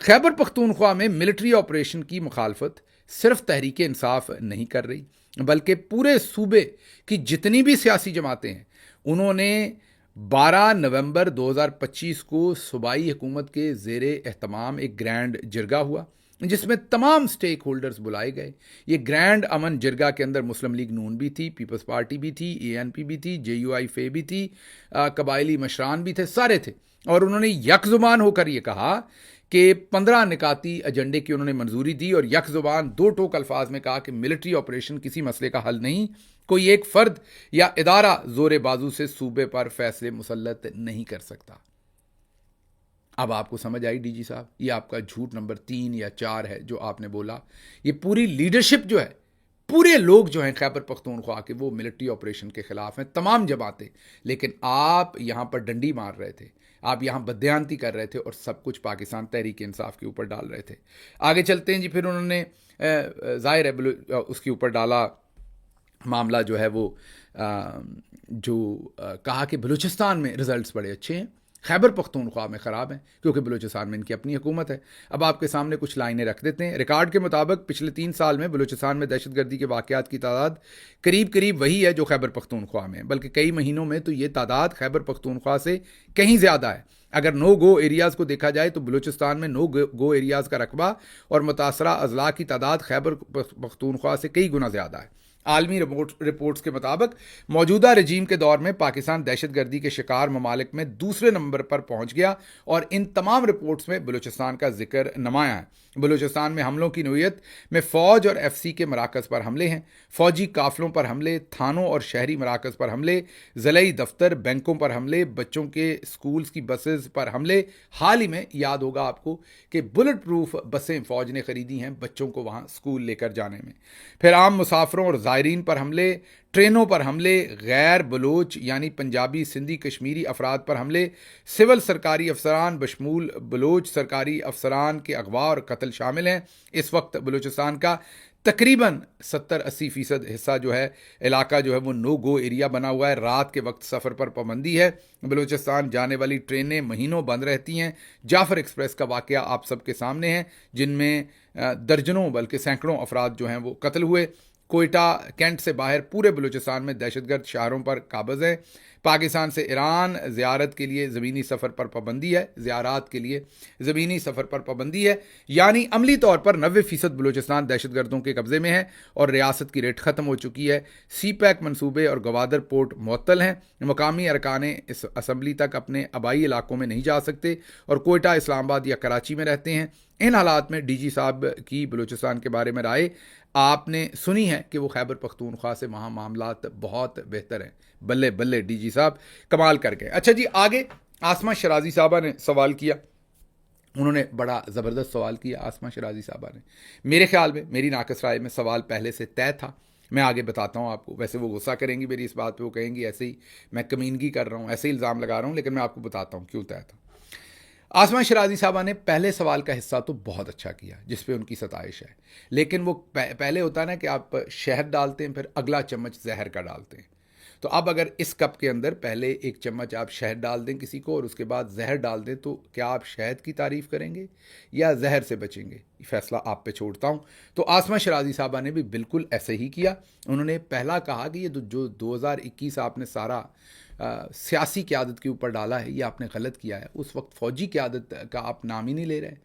خیبر پختونخوا میں ملٹری آپریشن کی مخالفت صرف تحریک انصاف نہیں کر رہی, بلکہ پورے صوبے کی جتنی بھی سیاسی جماعتیں ہیں انہوں نے 12 نومبر 2025 کو صوبائی حکومت کے زیر اہتمام ایک گرینڈ جرگہ ہوا جس میں تمام سٹیک ہولڈرز بلائے گئے. یہ گرینڈ امن جرگہ کے اندر مسلم لیگ نون بھی تھی, پیپلز پارٹی بھی تھی, اے این پی بھی تھی, جے یو آئی فے بھی تھی, قبائلی مشران بھی تھے, سارے تھے. اور انہوں نے یک زبان ہو کر یہ کہا کہ 15 نکاتی ایجنڈے کی انہوں نے منظوری دی, اور یک زبان 2 ٹوک الفاظ میں کہا کہ ملٹری آپریشن کسی مسئلے کا حل نہیں, کوئی ایک فرد یا ادارہ زور بازو سے صوبے پر فیصلے مسلط نہیں کر سکتا. اب آپ کو سمجھ آئی ڈی جی صاحب، یہ آپ کا جھوٹ نمبر 3 یا 4 ہے جو آپ نے بولا. یہ پوری لیڈرشپ جو ہے، پورے لوگ جو ہیں خیبر پختونخوا کے، وہ ملٹری آپریشن کے خلاف ہیں، تمام جماعتیں. لیکن آپ یہاں پر ڈنڈی مار رہے تھے، آپ یہاں بددیانتی کر رہے تھے اور سب کچھ پاکستان تحریک انصاف کے اوپر ڈال رہے تھے. آگے چلتے ہیں جی. پھر انہوں نے ظاہر ہے اس کے اوپر ڈالا معاملہ جو ہے وہ جو کہا کہ بلوچستان میں رزلٹس بڑے اچھے ہیں، خیبر پختونخوا میں خراب ہیں کیونکہ بلوچستان میں ان کی اپنی حکومت ہے. اب آپ کے سامنے کچھ لائنیں رکھ دیتے ہیں. ریکارڈ کے مطابق پچھلے 3 سال میں بلوچستان میں دہشت گردی کے واقعات کی تعداد قریب وہی ہے جو خیبر پختونخوا میں ہے، بلکہ کئی مہینوں میں تو یہ تعداد خیبر پختونخوا سے کہیں زیادہ ہے. اگر نو گو ایریاز کو دیکھا جائے تو بلوچستان میں نو گو ایریاز کا رقبہ اور متاثرہ اضلاع کی تعداد خیبر پختونخوا سے کئی گنا زیادہ ہے. عالمی رپورٹس کے مطابق موجودہ رجیم کے دور میں پاکستان دہشت گردی کے شکار ممالک میں دوسرے نمبر پر پہنچ گیا اور ان تمام رپورٹس میں بلوچستان کا ذکر نمایاں ہے. بلوچستان میں حملوں کی نوعیت میں فوج اور ایف سی کے مراکز پر حملے ہیں، فوجی قافلوں پر حملے، تھانوں اور شہری مراکز پر حملے، ضلعی دفتر بینکوں پر حملے، بچوں کے سکولز کی بسز پر حملے. حال ہی میں یاد ہوگا آپ کو کہ بلٹ پروف بسیں فوج نے خریدی ہیں بچوں کو وہاں سکول لے کر جانے میں. پھر عام مسافروں اور زائرین پر حملے، ٹرینوں پر حملے، غیر بلوچ یعنی پنجابی سندھی کشمیری افراد پر حملے، سول سرکاری افسران بشمول بلوچ سرکاری افسران کے اغوا اور قتل شامل ہیں. اس وقت بلوچستان کا تقریباً 70-80% حصہ جو ہے، علاقہ جو ہے وہ نو گو ایریا بنا ہوا ہے. رات کے وقت سفر پر پابندی ہے. بلوچستان جانے والی ٹرینیں مہینوں بند رہتی ہیں. جعفر ایکسپریس کا واقعہ آپ سب کے سامنے ہے جن میں درجنوں بلکہ سینکڑوں افراد جو ہیں وہ قتل ہوئے. کوئٹہ کینٹ سے باہر پورے بلوچستان میں دہشت گرد شہروں پر قابض ہیں. پاکستان سے ایران زیارت کے لیے زمینی سفر پر پابندی ہے، زیارات کے لیے زمینی سفر پر پابندی ہے. یعنی عملی طور پر 90% بلوچستان دہشت گردوں کے قبضے میں ہے اور ریاست کی ریٹ ختم ہو چکی ہے. سی پیک منصوبے اور گوادر پورٹ معطل ہیں. مقامی ارکان اسمبلی تک اپنے آبائی علاقوں میں نہیں جا سکتے اور کوئٹہ، اسلام آباد یا کراچی میں رہتے ہیں. ان حالات میں ڈی جی صاحب کی بلوچستان کے بارے میں رائے آپ نے سنی ہے کہ وہ خیبر پختونخوا سے وہاں معاملات بہت بہتر ہیں. بلے بلے ڈی جی صاحب کمال کر گئے. اچھا جی، آگے آسمہ شرازی صاحبہ نے سوال کیا. انہوں نے بڑا زبردست سوال کیا آسمہ شرازی صاحبہ نے. میرے خیال میں، میری ناقص رائے میں، سوال پہلے سے طے تھا. میں آگے بتاتا ہوں آپ کو. ویسے وہ غصہ کریں گی میری اس بات پہ، وہ کہیں گی ایسے ہی میں کمینگی کر رہا ہوں، ایسے ہی الزام لگا رہا ہوں، لیکن میں آپ کو بتاتا ہوں کیوں طے تھا. آسمہ شرازی صاحبہ نے پہلے سوال کا حصہ تو بہت اچھا کیا جس پہ ان کی ستائش ہے، لیکن وہ پہلے ہوتا ہے نا کہ آپ شہد ڈالتے ہیں پھر اگلا چمچ زہر کا ڈالتے ہیں. تو اب اگر اس کپ کے اندر پہلے ایک چمچ آپ شہد ڈال دیں کسی کو اور اس کے بعد زہر ڈال دیں تو کیا آپ شہد کی تعریف کریں گے یا زہر سے بچیں گے؟ یہ فیصلہ آپ پہ چھوڑتا ہوں. تو آسمہ شرازی صاحبہ نے بھی بالکل ایسے ہی کیا. انہوں نے پہلا کہا کہ یہ جو 2021 آپ نے سارا سیاسی قیادت کے اوپر ڈالا ہے یہ آپ نے غلط کیا ہے. اس وقت فوجی قیادت کا آپ نام ہی نہیں لے رہے،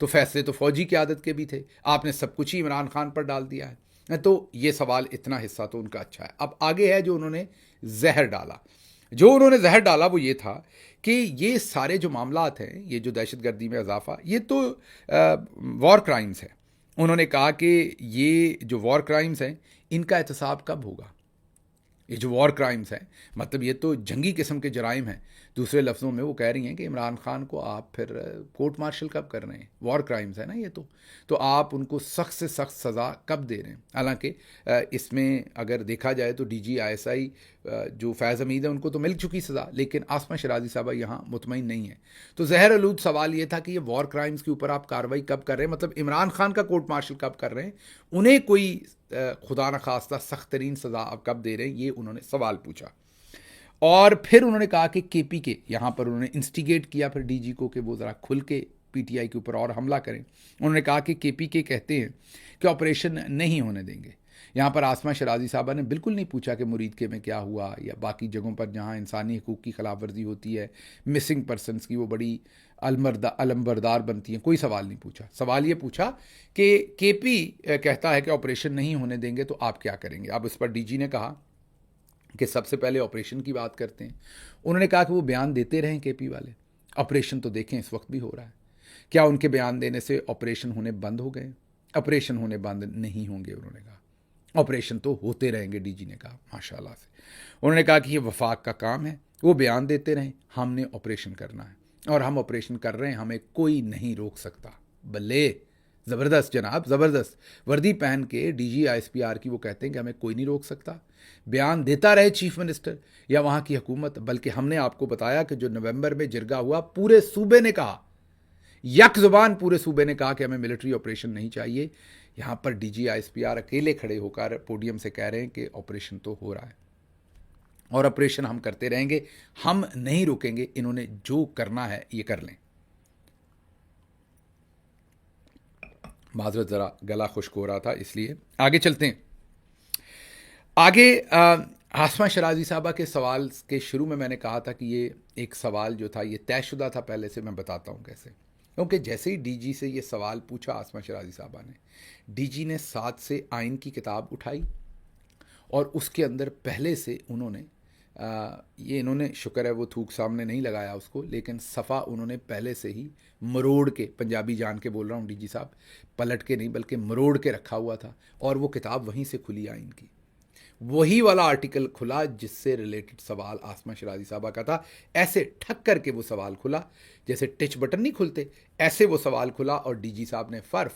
تو فیصلے تو فوجی قیادت کے بھی تھے، آپ نے سب کچھ ہی عمران خان پر ڈال دیا ہے. تو یہ سوال اتنا حصہ تو ان کا اچھا ہے. اب آگے ہے جو انہوں نے زہر ڈالا. جو انہوں نے زہر ڈالا وہ یہ تھا کہ یہ سارے جو معاملات ہیں، یہ جو دہشت گردی میں اضافہ، یہ تو وار کرائمز ہیں. انہوں نے کہا کہ یہ جو وار کرائمز ہیں ان کا احتساب کب ہوگا؟ یہ جو وار کرائمز ہیں مطلب یہ تو جنگی قسم کے جرائم ہیں. دوسرے لفظوں میں وہ کہہ رہی ہیں کہ عمران خان کو آپ پھر کورٹ مارشل کب کر رہے ہیں؟ وار کرائمز ہے نا یہ تو آپ ان کو سخت سے سخت سزا کب دے رہے ہیں؟ حالانکہ اس میں اگر دیکھا جائے تو ڈی جی ISI جو فیض حمید ہے ان کو تو مل چکی سزا، لیکن آسمہ شرازی صاحبہ یہاں مطمئن نہیں ہے. تو زہر آلود سوال یہ تھا کہ یہ وار کرائمز کے اوپر آپ کارروائی کب کر رہے ہیں؟ مطلب عمران خان کا کورٹ مارشل کب کر رہے ہیں؟ انہیں کوئی خدا نخواستہ سخت ترین سزا آپ کب دے رہے ہیں؟ یہ انہوں نے سوال پوچھا. اور پھر انہوں نے کہا کہ KP کے یہاں پر انہوں نے انسٹیگیٹ کیا پھر DG کو کہ وہ ذرا کھل کے PTI کے اوپر اور حملہ کریں. انہوں نے کہا کہ KP کے کہتے ہیں کہ آپریشن نہیں ہونے دیں گے. یہاں پر آسمہ شرازی صاحبہ نے بالکل نہیں پوچھا کہ مرید کے میں کیا ہوا یا باقی جگہوں پر جہاں انسانی حقوق کی خلاف ورزی ہوتی ہے، مسنگ پرسنس کی وہ بڑی علمبردار بنتی ہیں. کوئی سوال نہیں پوچھا. سوال یہ پوچھا کہ KP کہتا ہے کہ آپریشن نہیں ہونے دیں گے تو آپ کیا کریں گے؟ اب اس پر DG نے کہا کہ سب سے پہلے آپریشن کی بات کرتے ہیں. انہوں نے کہا کہ وہ بیان دیتے رہیں KP والے، آپریشن تو دیکھیں اس وقت بھی ہو رہا ہے. کیا ان کے بیان دینے سے آپریشن ہونے بند ہو گئے؟ آپریشن ہونے بند نہیں ہوں گے. انہوں نے کہا آپریشن تو ہوتے رہیں گے. DG نے کہا ماشاء اللہ سے. انہوں نے کہا کہ یہ وفاق کا کام ہے، وہ بیان دیتے رہیں، ہم نے آپریشن کرنا ہے. اور ہم آپریشن کر رہے ہیں, ہمیں کوئی نہیں روک سکتا. بلے, زبردست جناب, زبردست. وردی پہن کے D G I S P R کی وہ کہتے ہیں کہ ہمیں کوئی نہیں روک سکتا. بیان دیتا رہے چیف منسٹر یا وہاں کی حکومت, بلکہ ہم نے آپ کو بتایا کہ جو نومبر میں جرگہ ہوا, پورے صوبے نے کہا, یک زبان پورے صوبے نے کہا کہ ہمیں ملٹری آپریشن نہیں چاہیے. یہاں پر D G I S P R اکیلے کھڑے ہو کر پوڈیم سے کہہ رہے ہیں کہ آپریشن تو ہو رہا ہے اور آپریشن ہم کرتے رہیں گے, ہم نہیں روکیں گے, انہوں نے جو کرنا ہے یہ کر لیں. معذرت, ذرا گلا خشک ہو رہا تھا اس لیے. آگے چلتے ہیں. آگے آسمہ شرازی صاحبہ کے سوال کے شروع میں نے کہا تھا کہ یہ ایک سوال جو تھا یہ طے شدہ تھا پہلے سے. میں بتاتا ہوں کیسے. کیونکہ جیسے ہی ڈی جی سے یہ سوال پوچھا آسمہ شرازی صاحبہ نے, ڈی جی نے 7 سے آئین کی کتاب اٹھائی اور اس کے اندر پہلے سے انہوں نے یہ انہوں نے, شکر ہے وہ تھوک سامنے نہیں لگایا اس کو, لیکن صفحہ انہوں نے پہلے سے ہی مروڑ کے, پنجابی جان کے بول رہا ہوں ڈی جی صاحب, پلٹ کے نہیں بلکہ مروڑ کے رکھا ہوا تھا, اور وہ کتاب وہیں سے کھلی آئین کی. وہی والا آرٹیکل کھلا جس سے ریلیٹڈ سوال آسمہ شرازی صاحبہ کا تھا. ایسے ٹھک کر کے وہ سوال کھلا, جیسے ٹچ بٹن نہیں کھلتے ایسے وہ سوال کھلا, اور ڈی جی صاحب نے فر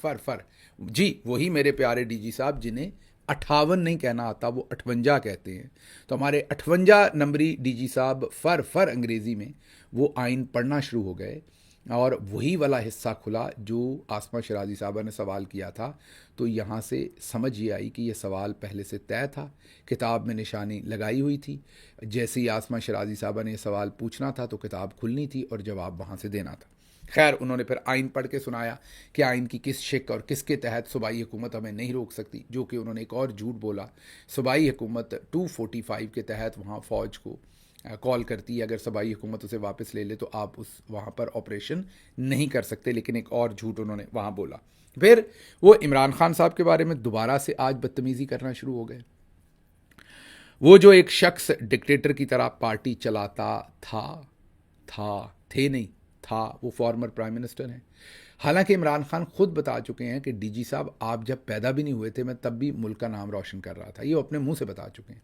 جی وہی میرے پیارے ڈی جی صاحب جنہیں 58 نہیں کہنا آتا, وہ 58 کہتے ہیں. تو ہمارے 58 نمبری ڈی جی صاحب فر انگریزی میں وہ آئین پڑھنا شروع ہو گئے, اور وہی والا حصہ کھلا جو آسمہ شرازی صاحبہ نے سوال کیا تھا. تو یہاں سے سمجھ یہ آئی کہ یہ سوال پہلے سے طے تھا, کتاب میں نشانی لگائی ہوئی تھی. جیسے ہی آسمہ شرازی صاحبہ نے یہ سوال پوچھنا تھا تو کتاب کھلنی تھی اور جواب وہاں سے دینا تھا. خیر, انہوں نے پھر آئین پڑھ کے سنایا کہ آئین کی کس شق اور کس کے تحت صوبائی حکومت ہمیں نہیں روک سکتی, جو کہ انہوں نے ایک اور جھوٹ بولا. صوبائی حکومت 245 کے تحت وہاں فوج کو کال کرتی ہے, اگر صوبائی حکومت اسے واپس لے لے تو آپ اس وہاں پر آپریشن نہیں کر سکتے, لیکن ایک اور جھوٹ انہوں نے وہاں بولا. پھر وہ عمران خان صاحب کے بارے میں دوبارہ سے آج بدتمیزی کرنا شروع ہو گئے. وہ جو ایک شخص ڈکٹیٹر کی طرح پارٹی چلاتا تھا, وہ فارمر پرائم منسٹر ہیں. حالانکہ عمران خان خود بتا چکے ہیں کہ ڈی جی صاحب آپ جب پیدا بھی نہیں ہوئے تھے میں تب بھی ملک کا نام روشن کر رہا تھا. یہ اپنے منہ سے بتا چکے ہیں.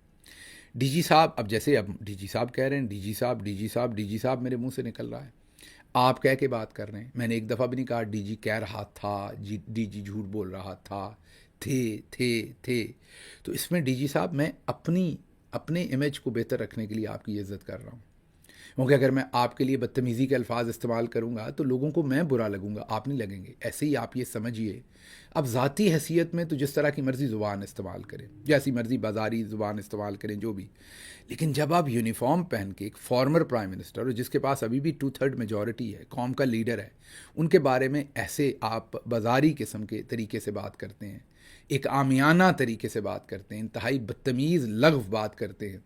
ڈی جی صاحب اب ڈی جی صاحب کہہ رہے ہیں, ڈی جی صاحب میرے منہ سے نکل رہا ہے, آپ کہہ کے بات کر رہے ہیں. میں نے ایک دفعہ بھی نہیں کہا ڈی جی کہہ رہا تھا, ڈی جی جھوٹ بول رہا تھا, تھے. تو اس میں ڈی جی صاحب میں اپنے امیج کو بہتر رکھنے کے لیے آپ کی عزت کر رہا ہوں, کیونکہ اگر میں آپ کے لیے بدتمیزی کے الفاظ استعمال کروں گا تو لوگوں کو میں برا لگوں گا, آپ نہیں لگیں گے. ایسے ہی آپ یہ سمجھیے, اب ذاتی حیثیت میں تو جس طرح کی مرضی زبان استعمال کریں, جیسی مرضی بازاری زبان استعمال کریں, جو بھی, لیکن جب آپ یونیفارم پہن کے ایک فارمر پرائم منسٹر اور جس کے پاس ابھی بھی 2/3 میجورٹی ہے, قوم کا لیڈر ہے, ان کے بارے میں ایسے آپ بازاری قسم کے طریقے سے بات کرتے ہیں, ایک عامیانہ طریقے سے بات کرتے ہیں, انتہائی بدتمیز لغو بات کرتے ہیں,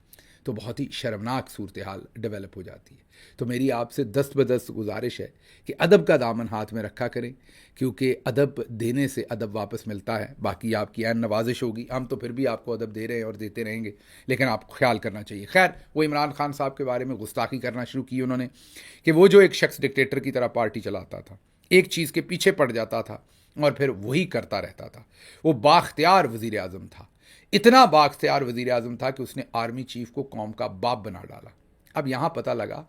تو بہت ہی شرمناک صورتحال ڈیولپ ہو جاتی ہے. تو میری آپ سے دست بدست گزارش ہے کہ ادب کا دامن ہاتھ میں رکھا کریں, کیونکہ ادب دینے سے ادب واپس ملتا ہے. باقی آپ کی عین نوازش ہوگی, ہم تو پھر بھی آپ کو ادب دے رہے ہیں اور دیتے رہیں گے, لیکن آپ کو خیال کرنا چاہیے. خیر, وہ عمران خان صاحب کے بارے میں گستاخی کرنا شروع کی انہوں نے کہ وہ جو ایک شخص ڈکٹیٹر کی طرح پارٹی چلاتا تھا, ایک چیز کے پیچھے پڑ جاتا تھا اور پھر وہی کرتا رہتا تھا. وہ بااختیار وزیر اعظم تھا, اتنا بااختیار وزیر اعظم تھا کہ اس نے آرمی چیف کو قوم کا باپ بنا ڈالا. اب یہاں پتہ لگا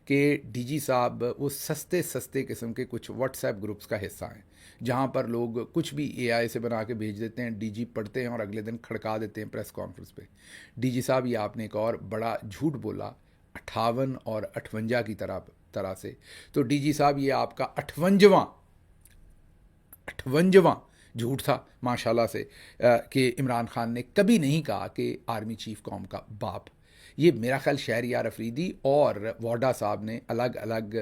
کہ ڈی جی صاحب وہ سستے قسم کے کچھ واٹس ایپ گروپس کا حصہ ہیں, جہاں پر لوگ کچھ بھی اے آئی سے بنا کے بھیج دیتے ہیں, ڈی جی پڑھتے ہیں اور اگلے دن کھڑکا دیتے ہیں پریس کانفرنس پہ. ڈی جی صاحب یہ آپ نے ایک اور بڑا جھوٹ بولا 58 اور 58 کی طرح سے. تو ڈی جی صاحب یہ آپ کا 58واں جھوٹ تھا ماشاءاللہ سے, کہ عمران خان نے کبھی نہیں کہا کہ آرمی چیف قوم کا باپ. یہ میرا خیال شہریار افریدی اور وارڈا صاحب نے الگ الگ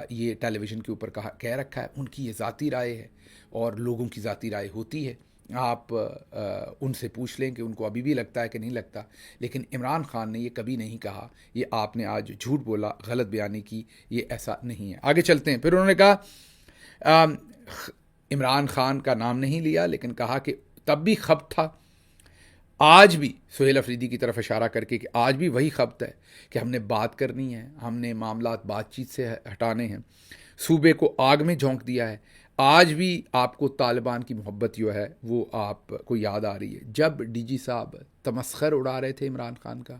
یہ ٹیلی ویژن کے اوپر کہہ رکھا ہے. ان کی یہ ذاتی رائے ہے اور لوگوں کی ذاتی رائے ہوتی ہے, آپ ان سے پوچھ لیں کہ ان کو ابھی بھی لگتا ہے کہ نہیں لگتا. لیکن عمران خان نے یہ کبھی نہیں کہا, یہ آپ نے آج جھوٹ بولا, غلط بیانی کی, یہ ایسا نہیں ہے. آگے چلتے ہیں. پھر انہوں نے کہا عمران خان کا نام نہیں لیا, لیکن کہا کہ تب بھی خبت تھا, آج بھی سہیل افریدی کی طرف اشارہ کر کے کہ آج بھی وہی خبت ہے کہ ہم نے بات کرنی ہے, ہم نے معاملات بات چیت سے ہٹانے ہیں, صوبے کو آگ میں جھونک دیا ہے. آج بھی آپ کو طالبان کی محبت جو ہے وہ آپ کو یاد آ رہی ہے. جب ڈی جی صاحب تمسخر اڑا رہے تھے عمران خان کا,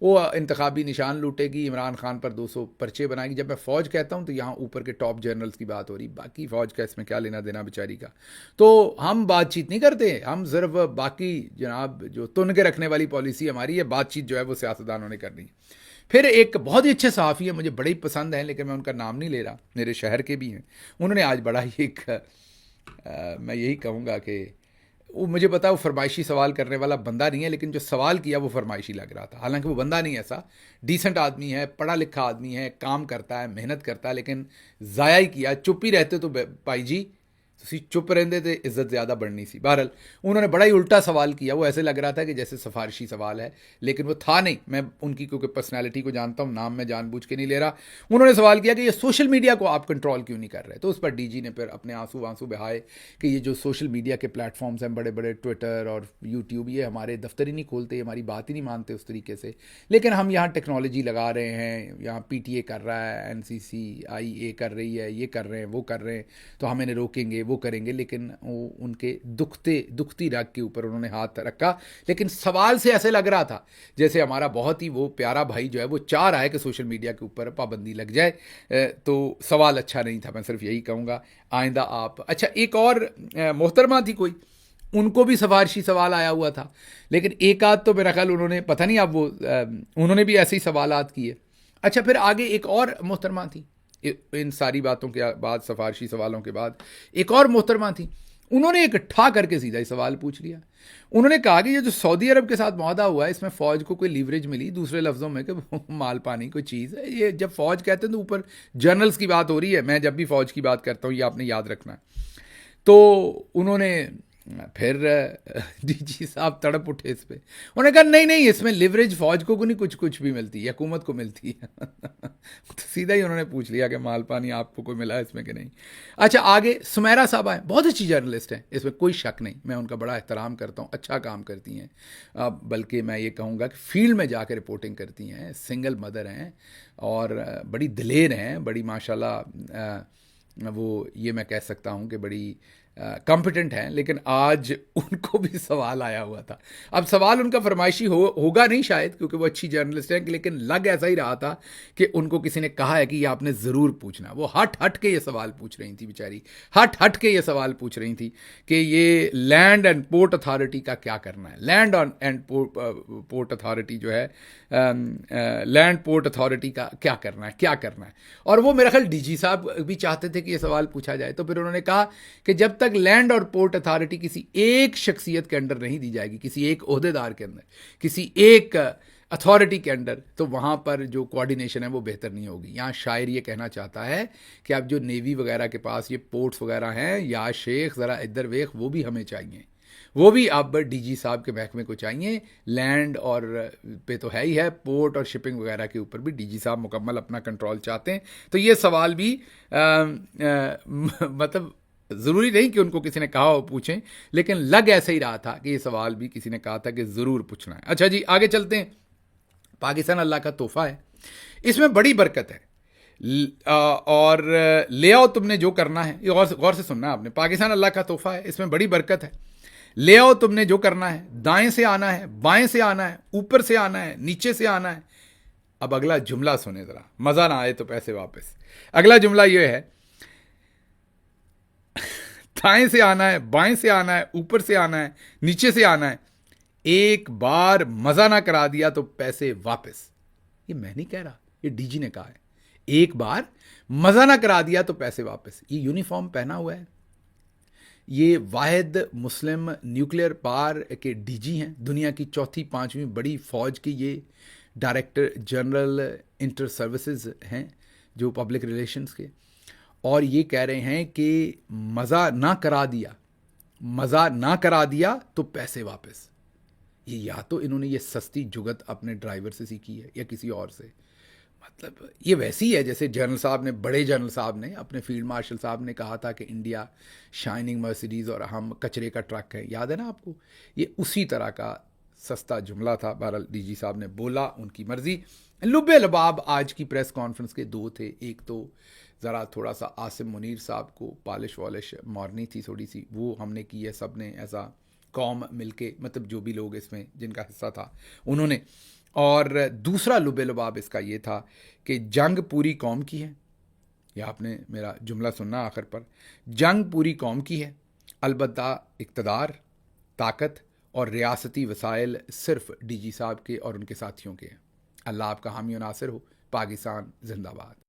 وہ انتخابی نشان لوٹے گی، عمران خان پر 200 پرچے بنائے گی. جب میں فوج کہتا ہوں تو یہاں اوپر کے ٹاپ جنرلز کی بات ہو رہی، باقی فوج کا اس میں کیا لینا دینا بیچاری کا. تو ہم بات چیت نہیں کرتے، ہم صرف باقی جناب جو تن کے رکھنے والی پالیسی ہماری ہے، بات چیت جو ہے وہ سیاستدانوں نے کرنی. پھر ایک بہت ہی اچھے صحافی ہیں، مجھے بڑے ہی پسند ہیں، لیکن میں ان کا نام نہیں لے رہا، میرے شہر کے بھی ہیں. انہوں نے آج بڑا ہی ایک میں یہی کہوں گا کہ وہ مجھے پتا وہ فرمائشی سوال کرنے والا بندہ نہیں ہے، لیکن جو سوال کیا وہ فرمائشی لگ رہا تھا. حالانکہ وہ بندہ نہیں ایسا، ڈیسنٹ آدمی ہے، پڑھا لکھا آدمی ہے، کام کرتا ہے، محنت کرتا ہے، لیکن ضائع ہی کیا. چپ ہی رہتے تو بھائی جی تسی چپ رہندے تھے، عزت زیادہ بڑھنی سی. بہرحال انہوں نے بڑا ہی الٹا سوال کیا، وہ ایسے لگ رہا تھا کہ جیسے سفارشی سوال ہے، لیکن وہ تھا نہیں. میں ان کی کیونکہ پرسنالٹی کو جانتا ہوں، نام میں جان بوجھ کے نہیں لے رہا. انہوں نے سوال کیا کہ یہ سوشل میڈیا کو آپ کنٹرول کیوں نہیں کر رہے. تو اس پر ڈی جی نے پھر اپنے آنسو بہائے کہ یہ جو سوشل میڈیا کے پلیٹ فارمز ہیں بڑے بڑے، ٹویٹر اور یوٹیوب، یہ ہمارے دفتر ہی نہیں کھولتے، ہماری بات ہی نہیں مانتے اس طریقے سے. لیکن ہم یہاں ٹیکنالوجی لگا رہے ہیں، یہاں پی ٹی اے کر رہا ہے، این سی سی آئی اے کر رہی ہے، یہ کر رہے ہیں، وہ کر رہے ہیں، تو ہم انہیں روکیں گے، وہ کریں گے. لیکن وہ ان کے دکھتی رگ کے اوپر انہوں نے ہاتھ رکھا. لیکن سوال سے ایسے لگ رہا تھا جیسے ہمارا بہت ہی وہ پیارا بھائی جو ہے وہ چاہ رہا ہے کہ سوشل میڈیا کے اوپر پابندی لگ جائے. تو سوال اچھا نہیں تھا، میں صرف یہی کہوں گا آئندہ آپ. اچھا ایک اور محترمہ تھی کوئی، ان کو بھی سفارشی سوال آیا ہوا تھا، لیکن ایک آدھ تو میرا خیال انہوں نے پتہ نہیں اب وہ انہوں نے بھی ایسے ہی سوالات کیے. اچھا پھر آگے ایک اور محترمہ تھی، ان ساری باتوں کے بعد، سفارشی سوالوں کے بعد ایک اور محترمہ تھی. انہوں نے ایک ٹھا کر کے سیدھا ہی سوال پوچھ لیا. انہوں نے کہا کہ یہ جو سعودی عرب کے ساتھ معاہدہ ہوا ہے، اس میں فوج کو کوئی لیوریج ملی، دوسرے لفظوں میں کہ مال پانی کوئی چیز ہے. یہ جب فوج کہتے ہیں تو اوپر جنرلز کی بات ہو رہی ہے، میں جب بھی فوج کی بات کرتا ہوں یہ آپ نے یاد رکھنا ہے. تو انہوں نے پھر ڈی جی صاحب تڑپ اٹھے اس پہ. انہوں نے کہا نہیں اس میں لیوریج فوج کو نہیں، کچھ بھی ملتی ہے، حکومت کو ملتی ہے. تو سیدھا ہی انہوں نے پوچھ لیا کہ مال پانی آپ کو کوئی ملا اس میں کہ نہیں. اچھا آگے سمیرا صاحبہ ہیں، بہت اچھی جرنلسٹ ہیں، اس میں کوئی شک نہیں، میں ان کا بڑا احترام کرتا ہوں، اچھا کام کرتی ہیں. بلکہ میں یہ کہوں گا کہ فیلڈ میں جا کے رپورٹنگ کرتی ہیں، سنگل مدر ہیں اور بڑی دلیر ہیں، بڑی ماشاءاللہ وہ یہ میں کہہ سکتا ہوں کہ بڑی کمپیٹنٹ ہیں. لیکن آج ان کو بھی سوال آیا ہوا تھا. اب سوال ان کا فرمائشی ہوگا نہیں شاید، کیونکہ وہ اچھی جرنلسٹ ہیں، لیکن لگ ایسا ہی رہا تھا کہ ان کو کسی نے کہا ہے کہ یہ آپ نے ضرور پوچھنا. وہ ہٹ کے یہ سوال پوچھ رہی تھی بیچاری، ہٹ کے یہ سوال پوچھ رہی تھی کہ یہ لینڈ اینڈ پورٹ اتھارٹی کا کیا کرنا ہے. لینڈ اینڈ پورٹ اتھارٹی جو ہے، لینڈ پورٹ اتھارٹی کا کیا کرنا ہے. اور وہ میرا خیال ڈی جی صاحب بھی چاہتے تھے کہ یہ سوال پوچھا جائے. تو پھر انہوں نے کہا کہ جب تک لینڈ اور پورٹ اتھارٹی کسی ایک شخصیت کے انڈر نہیں دی جائے گی، کسی ایک عہدیدار کے اندر، کسی ایک اتھارٹی کے انڈر، تو وہاں پر جو کوارڈینیشن ہے وہ بہتر نہیں ہوگی. یہاں شاعر یہ کہنا چاہتا ہے کہ اب جو نیوی وغیرہ کے پاس یہ پورٹس وغیرہ ہیں، یا شیخ ذرا ادھر ویخ، وہ بھی ہمیں چاہیے، وہ بھی اب ڈی جی صاحب کے محکمے کو چاہیے. لینڈ اور پہ تو ہے ہی ہے، پورٹ اور شپنگ وغیرہ کے اوپر بھی ڈی جی صاحب مکمل اپنا کنٹرول چاہتے ہیں. تو یہ سوال بھی مطلب ضروری نہیں کہ ان کو کسی نے کہا ہو پوچھیں، لیکن لگ ایسے ہی رہا تھا کہ یہ سوال بھی کسی نے کہا تھا کہ ضرور پوچھنا ہے. اچھا جی آگے چلتے ہیں. پاکستان اللہ کا تحفہ ہے، اس میں بڑی برکت ہے، اور لے آؤ تم نے جو کرنا ہے. یہ غور سے سننا ہے آپ نے. پاکستان اللہ کا تحفہ ہے، اس میں بڑی برکت ہے. لے آؤ تم نے جو کرنا ہے، دائیں سے آنا ہے، بائیں سے آنا ہے، اوپر سے آنا ہے، نیچے سے آنا ہے. اب اگلا جملہ سنیں ذرا، مزہ نہ آئے تو پیسے واپس. اگلا جملہ یہ ہے، دائیں سے آنا ہے، بائیں سے آنا ہے، اوپر سے آنا ہے، نیچے سے آنا ہے. ایک بار مزہ نہ کرا دیا تو پیسے واپس. یہ میں نہیں کہہ رہا، یہ ڈی جی نے کہا ہے. ایک بار مزہ نہ کرا دیا تو پیسے واپس. یہ یونیفارم پہنا ہوا ہے، یہ واحد مسلم نیوکلیئر پاور کے ڈی جی ہیں، دنیا کی چوتھی پانچویں بڑی فوج کی یہ ڈائریکٹر جنرل انٹر سروسز ہیں جو پبلک ریلیشنز کے. اور یہ کہہ رہے ہیں کہ مزہ نہ کرا دیا تو پیسے واپس. یہ یا تو انہوں نے یہ سستی جگت اپنے ڈرائیور سے سیکھی ہے یا کسی اور سے. مطلب یہ ویسی ہے جیسے جنرل صاحب نے، بڑے جنرل صاحب نے، اپنے فیلڈ مارشل صاحب نے کہا تھا کہ انڈیا شائننگ مرسیڈیز اور ہم کچرے کا ٹرک ہے. یاد ہے نا آپ کو؟ یہ اسی طرح کا سستا جملہ تھا. بہرحال ڈی جی صاحب نے بولا، ان کی مرضی. لب لباب آج کی پریس کانفرنس کے دو تھے. ایک تو ذرا تھوڑا سا عاصم منیر صاحب کو پالش والش مارنی تھی تھوڑی سی، وہ ہم نے کی ہے سب نے ایسا قوم مل کے، مطلب جو بھی لوگ اس میں جن کا حصہ تھا انہوں نے. اور دوسرا لب لباب اس کا یہ تھا کہ جنگ پوری قوم کی ہے. یہ آپ نے میرا جملہ سننا آخر پر. جنگ پوری قوم کی ہے، البتہ اقتدار، طاقت اور ریاستی وسائل صرف ڈی جی صاحب کے اور ان کے ساتھیوں کے ہیں. اللہ آپ کا حامی و ناصر ہو. پاکستان زندہ باد.